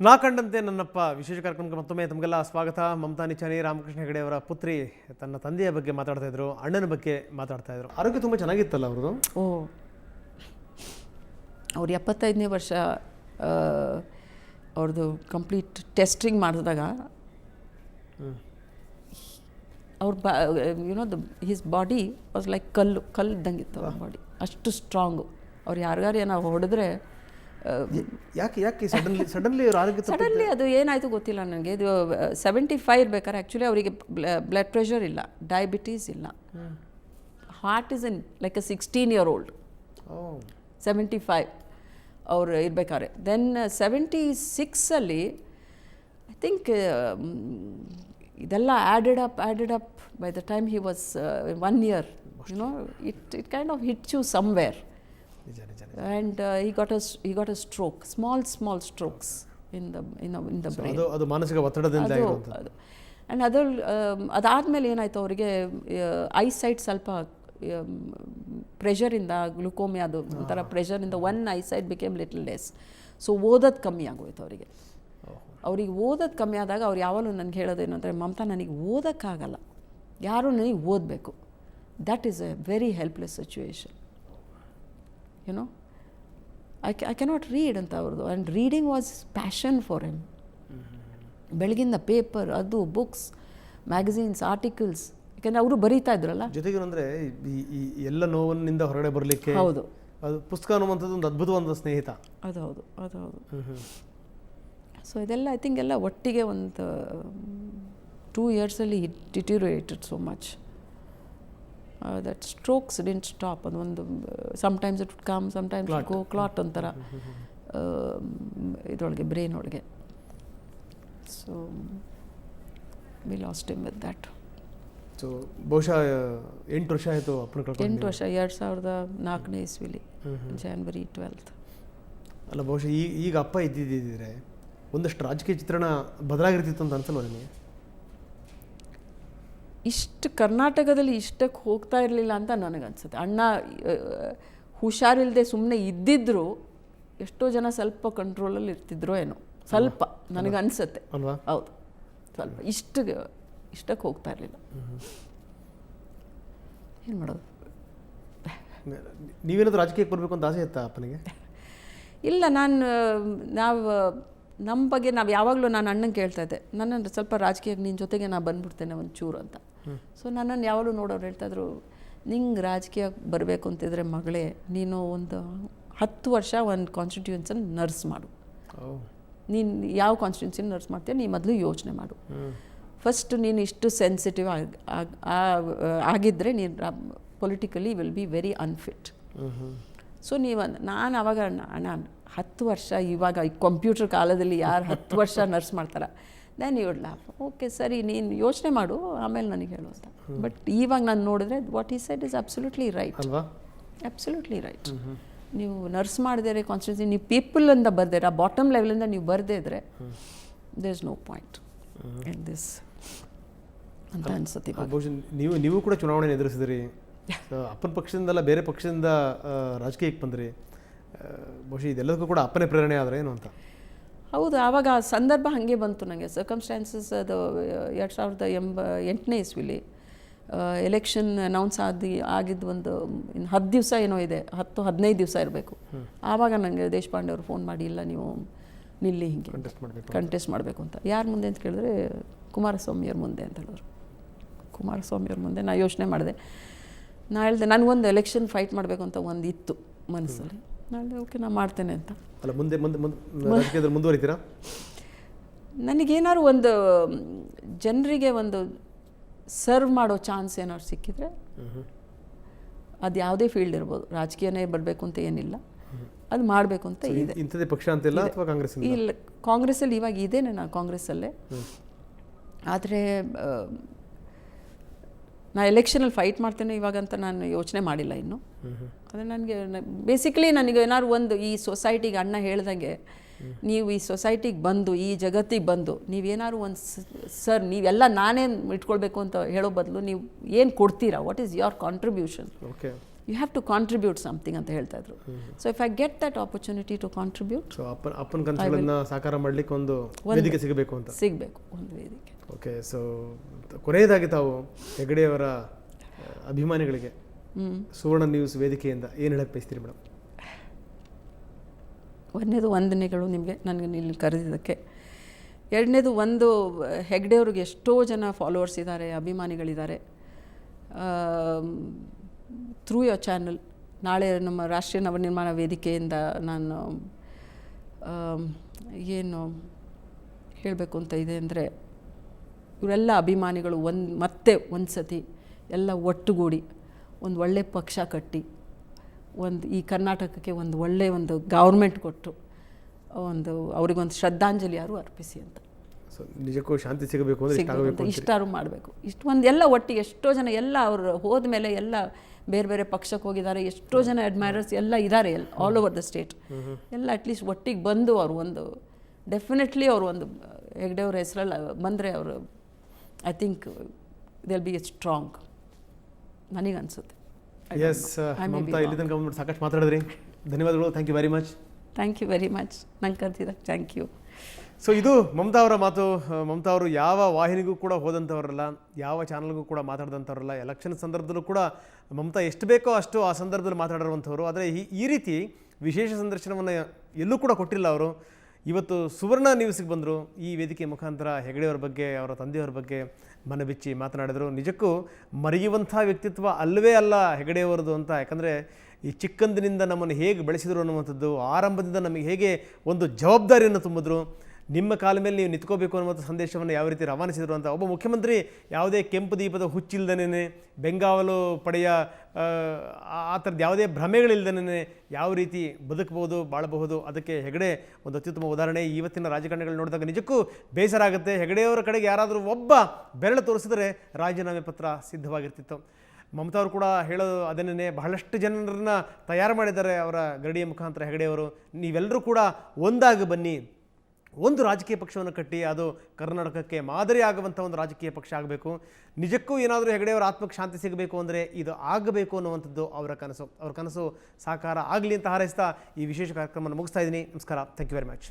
ನಾ ಕಂಡಂತೆ ನನ್ನಪ್ಪ ವಿಶೇಷ ಕಾರ್ಯಕ್ರಮಕ್ಕೆ ಮತ್ತೊಮ್ಮೆ ತಮಗೆಲ್ಲ ಸ್ವಾಗತ. ಮಮತಾ ನಿಚಾನಿ ರಾಮಕೃಷ್ಣ ಹೆಗಡೆ ಅವರ ಪುತ್ರಿ ತನ್ನ ತಂದೆಯ ಬಗ್ಗೆ ಮಾತಾಡ್ತಾ ಇದ್ರು, ಅಣ್ಣನ ಬಗ್ಗೆ ಮಾತಾಡ್ತಾ ಇದ್ರು. ಆರೋಗ್ಯ ತುಂಬ ಚೆನ್ನಾಗಿತ್ತಲ್ಲ ಅವ್ರದ್ದು? ಅವ್ರು 75ನೇ ವರ್ಷ ಅವ್ರದ್ದು ಕಂಪ್ಲೀಟ್ ಟೆಸ್ಟಿಂಗ್ ಮಾಡಿದಾಗ ಅವ್ರ ಹಿಸ್ ಬಾಡಿ ವಾಸ್ ಲೈಕ್ ಕಲ್ಲು ಇದ್ದಂಗಿತ್ತು ಅವ್ರ ಬಾಡಿ, ಅಷ್ಟು ಸ್ಟ್ರಾಂಗು. ಅವ್ರು ಯಾರಿಗಾರು ನಾವು ಹೊಡೆದ್ರೆ ಯಾಕೆ ಸಡನ್ಲಿ ಸಡನ್ಲಿ ಅದು ಏನಾಯಿತು ಗೊತ್ತಿಲ್ಲ ನನಗೆ. ಇದು 75 ಇರ್ಬೇಕಾದ್ರೆ ಆ್ಯಕ್ಚುಲಿ ಅವರಿಗೆ ಬ್ಲಡ್ ಪ್ರೆಷರ್ ಇಲ್ಲ, ಡಯಾಬಿಟೀಸ್ ಇಲ್ಲ, heart is in like a 16-year-old. 75 ಅವ್ರು ಇರ್ಬೇಕಾದ್ರೆ. ದೆನ್ 76 ಐ ಥಿಂಕ್ ಇದೆಲ್ಲ added up by the time he was 1 year, it kind of hits you somewhere. And he got a stroke, small strokes in the brain. ಅದು ಮಾನಸಿಕ ಒತ್ತಡದಿಂದ ಆಗಿರುವಂಥದ್ದು. And ಅದಾದಮೇಲೆ ಏನಾಯಿತು ಅವರಿಗೆ ಐಸೈಟ್ ಸ್ವಲ್ಪ ಪ್ರೆಷರಿಂದ, ಗ್ಲುಕೋಮಿಯಾದು ಒಂಥರ ಪ್ರೆಷರಿಂದ one eyesight became little less. So ಓದೋದು ಕಮ್ಮಿ ಆಗೋಯ್ತು ಅವರಿಗೆ. ಅವ್ರಿಗೆ ಓದೋದು ಕಮ್ಮಿ ಆದಾಗ ಅವ್ರು ಯಾವಾಗಲೂ ನನಗೆ ಹೇಳೋದೇನು ಅಂದರೆ, ಮಮತಾ ನನಗೆ ಓದೋಕ್ಕಾಗಲ್ಲ, ಯಾರೂ ನನಗೆ ಓದಬೇಕು. That is A very helpless situation, I cannot read ಅಂತ ಅವ್ರದ್ದು. And reading was passion for him. ಬೆಳಗಿಂದ ಪೇಪರ್, ಅದು ಬುಕ್ಸ್, ಮ್ಯಾಗಝೀನ್ಸ್, ಆರ್ಟಿಕಲ್ಸ್, ಯಾಕೆಂದರೆ ಅವರು ಬರೀತಾ ಇದ್ರಲ್ಲ. ಜೊತೆಗೆ ಅಂದರೆ ಈ ಎಲ್ಲ ನೋವಿನಿಂದ ಹೊರಗಡೆ ಬರಲಿಕ್ಕೆ ಹೌದು, ಅದು ಪುಸ್ತಕ ಅನ್ನುವಂಥದ್ದು ಒಂದು ಅದ್ಭುತವಾದ ಸ್ನೇಹಿತ. ಅದು ಸೊ ಇದೆಲ್ಲ ಐ ಥಿಂಕ್ ಎಲ್ಲ ಒಟ್ಟಿಗೆ ಒಂದು 2 years it deteriorated so much. that strokes didn't stop. ಅದು ಒಂದು sometimes it would come, sometimes it go, clot ಒಂಥರ ಇದರೊಳಗೆ, ಬ್ರೈನ್ ಒಳಗೆ. So we lost him with that. So ಬಹುಶಃ 8 ವರ್ಷ ಆಯಿತು ಅಪ್ಪನ ಕಳ್ಕೊಂಡು. 8 ವರ್ಷ, 2004ನೇ ಇಸ್ವಿಲಿ January 12th. ಅಲ್ಲ, ಬಹುಶಃ ಈಗ ಅಪ್ಪ ಇದ್ದಿದ್ದಿದ್ರೆ ಒಂದಷ್ಟು ರಾಜಕೀಯ ಚಿತ್ರಣ ಬದಲಾಗಿರ್ತಿತ್ತು ಅಂತ ಅನ್ಸಲ್ವ ನಿಮಗೆ? ಇಷ್ಟು ಕರ್ನಾಟಕದಲ್ಲಿ ಇಷ್ಟಕ್ಕೆ ಹೋಗ್ತಾ ಇರಲಿಲ್ಲ ಅಂತ ನನಗನ್ಸುತ್ತೆ. ಅಣ್ಣ ಹುಷಾರಿಲ್ಲದೆ ಸುಮ್ಮನೆ ಇದ್ದಿದ್ರು ಎಷ್ಟೋ ಜನ ಸ್ವಲ್ಪ ಕಂಟ್ರೋಲಲ್ಲಿ ಇರ್ತಿದ್ರೋ ಏನೋ, ಸ್ವಲ್ಪ ನನಗನ್ಸುತ್ತೆ. ಹೌದು, ಸ್ವಲ್ಪ ಇಷ್ಟಕ್ಕೆ ಹೋಗ್ತಾ ಇರಲಿಲ್ಲ. ಏನು ಮಾಡೋದು? ನೀವೇನಾದರೂ ರಾಜಕೀಯಕ್ಕೆ ಬರಬೇಕು ಅಂತ ಆಸೆ ಇತ್ತಾ ಅಪ್ಪನಿಗೆ? ಇಲ್ಲ, ನಮ್ಮ ಬಗ್ಗೆ ನಾವು ಯಾವಾಗಲೂ ನಾನು ಅಣ್ಣಂಗೆ ಕೇಳ್ತಾ ಇದ್ದೆ, ನನ್ನನ್ನು ಸ್ವಲ್ಪ ರಾಜಕೀಯಕ್ಕೆ ನಿನ್ನ ಜೊತೆಗೆ ನಾನು ಬಂದ್ಬಿಡ್ತೇನೆ ಒಂಚೂರು ಅಂತ. ಸೊ ನನ್ನನ್ನು ಯಾವಾಗಲೂ ನೋಡೋರು ಹೇಳ್ತಾಯಿದ್ರು, ನಿಂಗೆ ರಾಜಕೀಯಕ್ಕೆ ಬರಬೇಕು ಅಂತಿದ್ರೆ ಮಗಳೇ, ನೀನು ಒಂದು 10 ವರ್ಷ ಒಂದು ಕಾನ್ಸ್ಟಿಟ್ಯೂನ್ಸನ್ ನರ್ಸ್ ಮಾಡು. ನೀನು ಯಾವ ಕಾನ್ಸ್ಟಿಟ್ಯೂನ್ಸಿನ ನರ್ಸ್ ಮಾಡ್ತೀಯ ನೀನು ಮೊದಲು ಯೋಚನೆ ಮಾಡು. ಫಸ್ಟ್ ನೀನು ಇಷ್ಟು ಸೆನ್ಸಿಟಿವ್ ಆಗಿದ್ದರೆ ನೀನು politically will be very unfit. So ನಾನು ಆವಾಗ ಅಣ್ಣ 10 ವರ್ಷ, ಇವಾಗ ಈ ಕಂಪ್ಯೂಟರ್ ಕಾಲದಲ್ಲಿ ಯಾರು 10 ವರ್ಷ ನರ್ಸ್ ಮಾಡ್ತಾರೆ? Then you would laugh. Okay ಸರಿ, ನೀನು ಯೋಚನೆ ಮಾಡು, ಆಮೇಲೆ ನನಗೆ ಹೇಳು ಅಂತ. ಬಟ್ ಇವಾಗ ನಾನು ನೋಡಿದ್ರೆ what he said is absolutely right. Absolutely right. ನೀವು ನರ್ಸ್ ಮಾಡಿದರೆ ಕಾನ್ಸ್ಟಿಟ್ಯೂನ್ಸಿ, ನೀವು ಪೀಪಲ್ ಅಂತ ಬರ್ದಿರ, ಬಾಟಮ್ ಲೆವೆಲಿಂದ ನೀವು ಬರದೇ ಇದ್ರೆ there is no point in this ಅಂತ ಅನ್ಸುತ್ತೆ. ನೀವು ಕೂಡ ಚುನಾವಣೆ ಎದುರಿಸಿದ್ರಿ, ಅಪ್ಪನ ಪಕ್ಷದಿಂದಲ್ಲ ಬೇರೆ ಪಕ್ಷದಿಂದ ರಾಜಕೀಯಕ್ಕೆ ಬಂದ್ರಿ. ಬಹುಶಃ ಇದೆಲ್ಲದಕ್ಕೂ ಕೂಡ ಅಪ್ಪನೇ ಪ್ರೇರಣೆ ಆದರೆ ಏನು ಅಂತ? ಹೌದು, ಆವಾಗ ಸಂದರ್ಭ ಹಾಗೆ ಬಂತು ನನಗೆ. ಸರ್ಕಮ್ಸ್ಟಾನ್ಸಸ್ ಅದು 2008ನೇ ಇಸ್ವಿಲಿ ಎಲೆಕ್ಷನ್ ಅನೌನ್ಸ್ ಆಗಿದ್ದು ಒಂದು 10 ದಿವಸ ಏನೋ ಇದೆ, 10-15 ದಿವಸ ಇರಬೇಕು. ಆವಾಗ ನನಗೆ ದೇಶಪಾಂಡೆ ಅವರು ಫೋನ್ ಮಾಡಿ, ಇಲ್ಲ ನೀವು ನಿಲ್ಲಿ, ಹಿಂಗೆ ಕಂಟೆಸ್ಟ್ ಮಾಡಬೇಕು ಅಂತ. ಯಾರ ಮುಂದೆ ಅಂತ ಕೇಳಿದ್ರೆ ಕುಮಾರಸ್ವಾಮಿಯವ್ರ ಮುಂದೆ ಅಂತ ಹೇಳಿದ್ರು. ಕುಮಾರಸ್ವಾಮಿಯವ್ರ ಮುಂದೆ ನಾ ಯೋಚನೆ ಮಾಡಿದೆ. ನಾ ಹೇಳಿದೆ ನನಗೊಂದು ಎಲೆಕ್ಷನ್ ಫೈಟ್ ಮಾಡಬೇಕು ಅಂತ ಒಂದು ಇತ್ತು ಮನಸ್ಸಲ್ಲಿ. ನಾನು ಓಕೆ ನಾನು ಮಾಡ್ತೇನೆ ಅಂತ. ಅಲ್ಲ, ಮುಂದೆ ಮುಂದುವರಿತೀರಾ? ನನಗೇನಾದ್ರು ಒಂದು ಜನರಿಗೆ ಒಂದು ಸರ್ವ್ ಮಾಡೋ ಚಾನ್ಸ್ ಏನಾದ್ರು ಸಿಕ್ಕಿದ್ರೆ, ಅದು ಯಾವುದೇ ಫೀಲ್ಡ್ ಇರ್ಬೋದು, ರಾಜಕೀಯನೇ ಬರಬೇಕು ಅಂತ ಏನಿಲ್ಲ, ಅದು ಮಾಡಬೇಕು ಅಂತ ಇದೆ. ಇಂಥದ್ದೇ ಪಕ್ಷ ಅಂತಿಲ್ಲ ಅಥವಾ ಕಾಂಗ್ರೆಸ್? ಇಲ್ಲ, ಕಾಂಗ್ರೆಸ್ಸಲ್ಲಿ ಇವಾಗ ಇದ್ದೇನೆ ನಾನು ಕಾಂಗ್ರೆಸ್ಸಲ್ಲೇ. ಆದರೆ ನಾನು ಎಲೆಕ್ಷನಲ್ಲಿ ಫೈಟ್ ಮಾಡ್ತೇನೆ ಇವಾಗಂತ ನಾನು ಯೋಚನೆ ಮಾಡಿಲ್ಲ ಇನ್ನೂ. ಆದರೆ ನನಗೆ ಬೇಸಿಕಲಿ ನನಗೆ ಏನಾದ್ರು ಒಂದು ಈ ಸೊಸೈಟಿಗೆ, ಅಣ್ಣ ಹೇಳ್ದಂಗೆ, ನೀವು ಈ ಸೊಸೈಟಿಗೆ ಬಂದು, ಈ ಜಗತ್ತಿಗೆ ಬಂದು ನೀವೇನಾದ್ರು ಒಂದು ಸರ್ ನೀವೆಲ್ಲ ನಾನೇ ಇಟ್ಕೊಳ್ಬೇಕು ಅಂತ ಹೇಳೋ ಬದಲು ನೀವು ಏನು ಕೊಡ್ತೀರಾ, what is your contribution, you have to contribute something ಅಂತ ಹೇಳ್ತಾ ಇದ್ರು. So if I get that opportunity to contribute, so ಅಪ್ಪನ ಕನಸುಗಳನ್ನ ಸಾಕಾರ ಮಾಡಲಿಕ್ಕೆ ಒಂದು ವೇದಿಕೆ ಸಿಗಬೇಕು ಅಂತ. ಸಿಗಬೇಕು ಒಂದು ವೇದಿಕೆ. ಓಕೆ, ಸೊ ಕೊನೆಯದಾಗಿ ತಾವು ಹೆಗಡೆಯವರ ಅಭಿಮಾನಿಗಳಿಗೆ ಸುವರ್ಣ ನ್ಯೂಸ್ ವೇದಿಕೆಯಿಂದ ಏನು ಹೇಳಕ್ಕೆ ಬಯಸ್ತೀರಿ ಮೇಡಮ್? ಒಂದನೇದು ವಂದನೆಗಳು ನಿಮಗೆ ನನಗೆ ಇಲ್ಲಿ ಕರೆದಿದ್ದಕ್ಕೆ. ಎರಡನೇದು, ಒಂದು ಹೆಗ್ಡೆಯವ್ರಿಗೆ ಎಷ್ಟೋ ಜನ ಫಾಲೋವರ್ಸ್ ಇದ್ದಾರೆ, ಅಭಿಮಾನಿಗಳಿದ್ದಾರೆ. ಥ್ರೂ ಯೋರ್ ಚಾನಲ್ ನಾಳೆ ನಮ್ಮ ರಾಷ್ಟ್ರೀಯ ನವನಿರ್ಮಾಣ ವೇದಿಕೆಯಿಂದ ನಾನು ಏನು ಹೇಳಬೇಕು ಅಂತ ಇದೆ ಅಂದರೆ, ಇವರೆಲ್ಲ ಅಭಿಮಾನಿಗಳು ಮತ್ತೆ ಒಂದು ಸತಿ ಎಲ್ಲ ಒಟ್ಟುಗೂಡಿ ಒಂದು ಒಳ್ಳೆ ಪಕ್ಷ ಕಟ್ಟಿ ಈ ಕರ್ನಾಟಕಕ್ಕೆ ಒಂದು ಒಳ್ಳೆಯ ಒಂದು ಗೌರ್ಮೆಂಟ್ ಕೊಟ್ಟು ಅವರಿಗೊಂದು ಶ್ರದ್ಧಾಂಜಲಿ ಯಾರು ಅರ್ಪಿಸಿ ಅಂತ. ಸೊ ನಿಜಕ್ಕೂ ಶಾಂತಿ ಸಿಗಬೇಕು ಅಂದರೆ ಇಷ್ಟಾರು ಮಾಡಬೇಕು. ಎಲ್ಲ ಒಟ್ಟಿಗೆ ಎಷ್ಟೋ ಜನ ಎಲ್ಲ ಅವರು ಹೋದ ಮೇಲೆ ಎಲ್ಲ ಬೇರೆ ಬೇರೆ ಪಕ್ಷಕ್ಕೆ ಹೋಗಿದ್ದಾರೆ, ಎಷ್ಟೋ ಜನ ಅಡ್ಮೈರರ್ಸ್ ಎಲ್ಲ ಇದ್ದಾರೆ ಆಲ್ ಓವರ್ ದ ಸ್ಟೇಟ್. ಎಲ್ಲ ಅಟ್ಲೀಸ್ಟ್ ಒಟ್ಟಿಗೆ ಬಂದು ಅವರು ಒಂದು ಡೆಫಿನೆಟ್ಲಿ ಅವರು ಒಂದು ಹೆಗ್ಡೆಯವ್ರ ಹೆಸರಲ್ಲಿ ಬಂದರೆ ಅವರು I think will be strong, ನನಗನ್ಸುತ್ತೆ. ಎಸ್ ಮಮತಾ, ಇಲ್ಲಿ ತನಕ ಬಂದ್ಬಿಟ್ಟು ಸಾಕಷ್ಟು ಮಾತಾಡಿದ್ರಿ, ಧನ್ಯವಾದಗಳು. Thank you very much. Thank you very much, ನಂಗೆ ಕರ್ತಿದ್ದೆ. Thank you. ಸೊ ಇದು ಮಮತಾ ಅವರ ಮಾತು. ಮಮತಾ ಅವರು ಯಾವ ವಾಹಿನಿಗೂ ಕೂಡ ಹೋದಂಥವ್ರಲ್ಲ, ಯಾವ ಚಾನಲ್ಗೂ ಕೂಡ ಮಾತಾಡಿದಂಥವ್ರಲ್ಲ. ಎಲೆಕ್ಷನ್ ಸಂದರ್ಭದಲ್ಲೂ ಕೂಡ ಮಮತಾ ಎಷ್ಟು ಬೇಕೋ ಅಷ್ಟು ಆ ಸಂದರ್ಭದಲ್ಲಿ ಮಾತಾಡಿರುವಂಥವ್ರು. ಆದರೆ ಈ ರೀತಿ ವಿಶೇಷ ಸಂದರ್ಶನವನ್ನು ಎಲ್ಲೂ ಕೂಡ ಕೊಟ್ಟಿಲ್ಲ ಅವರು. ಇವತ್ತು ಸುವರ್ಣ ನ್ಯೂಸ್ಗೆ ಬಂದರು, ಈ ವೇದಿಕೆ ಮುಖಾಂತರ ಹೆಗಡೆಯವರ ಬಗ್ಗೆ, ಅವರ ತಂದೆಯವರ ಬಗ್ಗೆ ಮನಬಿಚ್ಚಿ ಮಾತನಾಡಿದರು. ನಿಜಕ್ಕೂ ಮರೆಯುವಂಥ ವ್ಯಕ್ತಿತ್ವ ಅಲ್ಲವೇ ಅಲ್ಲ ಹೆಗಡೆಯವರದು ಅಂತ. ಯಾಕಂದರೆ ಈ ಚಿಕ್ಕಂದಿನಿಂದ ನಮ್ಮನ್ನು ಹೇಗೆ ಬೆಳೆಸಿದರು ಅನ್ನುವಂಥದ್ದು, ಆರಂಭದಿಂದ ನಮಗೆ ಹೇಗೆ ಒಂದು ಜವಾಬ್ದಾರಿಯನ್ನು ತುಂಬಿದ್ರು, ನಿಮ್ಮ ಕಾಲ ಮೇಲೆ ನೀವು ನಿಂತ್ಕೋಬೇಕು ಅನ್ನುವಂಥ ಸಂದೇಶವನ್ನು ಯಾವ ರೀತಿ ರವಾನಿಸಿದರು ಅಂತ. ಒಬ್ಬ ಮುಖ್ಯಮಂತ್ರಿ ಯಾವುದೇ ಕೆಂಪು ದೀಪದ ಹುಚ್ಚಿಲ್ದನೇ, ಬೆಂಗಾವಲು ಪಡೆಯ ಆ ಥರದ್ದು ಯಾವುದೇ ಭ್ರಮೆಗಳಿಲ್ದನೇ ಯಾವ ರೀತಿ ಬದುಕಬಹುದು, ಬಾಳಬಹುದು, ಅದಕ್ಕೆ ಹೆಗಡೆ ಒಂದು ಅತ್ಯುತ್ತಮ ಉದಾಹರಣೆ. ಇವತ್ತಿನ ರಾಜಕಾರಣಿಗಳು ನೋಡಿದಾಗ ನಿಜಕ್ಕೂ ಬೇಸರ ಆಗುತ್ತೆ. ಹೆಗಡೆಯವರ ಕಡೆಗೆ ಯಾರಾದರೂ ಒಬ್ಬ ಬೆರಳು ತೋರಿಸಿದ್ರೆ ರಾಜೀನಾಮೆ ಪತ್ರ ಸಿದ್ಧವಾಗಿರ್ತಿತ್ತು. ಮಮತಾ ಅವರು ಕೂಡ ಹೇಳೋದು ಅದನ್ನೇ, ಬಹಳಷ್ಟು ಜನರನ್ನ ತಯಾರು ಮಾಡಿದ್ದಾರೆ ಅವರ ಗರಡಿಯ ಮುಖಾಂತರ ಹೆಗಡೆಯವರು. ನೀವೆಲ್ಲರೂ ಕೂಡ ಒಂದಾಗಿ ಬನ್ನಿ, ಒಂದು ರಾಜಕೀಯ ಪಕ್ಷವನ್ನು ಕಟ್ಟಿ ಅದು ಕರ್ನಾಟಕಕ್ಕೆ ಮಾದರಿ ಆಗುವಂಥ ಒಂದು ರಾಜಕೀಯ ಪಕ್ಷ ಆಗಬೇಕು. ನಿಜಕ್ಕೂ ಏನಾದರೂ ಹೆಗಡೆಯವರ ಆತ್ಮಕ್ಕೆ ಶಾಂತಿ ಸಿಗಬೇಕು ಅಂದರೆ ಇದು ಆಗಬೇಕು ಅನ್ನುವಂಥದ್ದು ಅವರ ಕನಸು. ಅವ್ರ ಕನಸು ಸಾಕಾರ ಆಗಲಿ ಅಂತ ಹಾರೈಸ್ತಾ ಈ ವಿಶೇಷ ಕಾರ್ಯಕ್ರಮವನ್ನು ಮುಗಿಸ್ತಾ ಇದ್ದೀನಿ. ನಮಸ್ಕಾರ. Thank you very much.